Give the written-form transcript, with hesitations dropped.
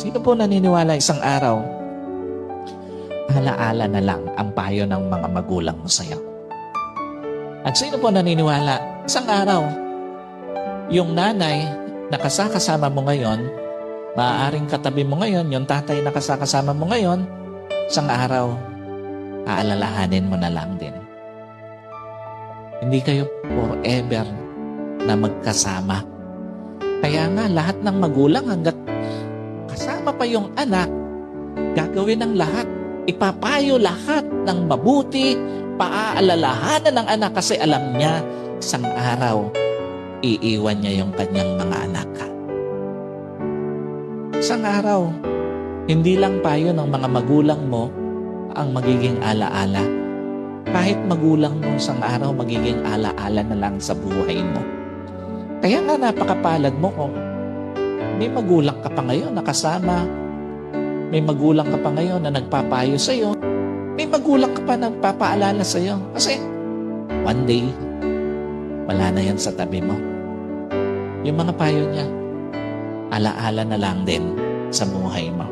Sino po naniniwala isang araw, alaala na lang ang payo ng mga magulang mo sa'yo? At sino po naniniwala, isang araw, yung nanay na kasama mo ngayon, maaaring katabi mo ngayon, yung tatay na kasama mo ngayon, isang araw, aalalahanin mo na lang din. Hindi kayo forever na magkasama. Kaya nga, lahat ng magulang hanggat kasama pa yung anak, gagawin ng lahat. Ipapayo lahat ng mabuti, paaalalahanan ng anak kasi alam niya, isang araw, iiwan niya yung kanyang mga anak. Isang araw, hindi lang payo ng mga magulang mo ang magiging alaala. Kahit magulang mo isang araw, magiging alaala na lang sa buhay mo. Kaya nga napakapalad mo kung may magulang ka pa ngayon na kasama, may magulang ka pa ngayon na nagpapayo sa'yo, may magulang ka pa na nagpapaalala sa'yo. Kasi one day, wala na yan sa tabi mo. Yung mga payo niya, alaala na lang din sa buhay mo.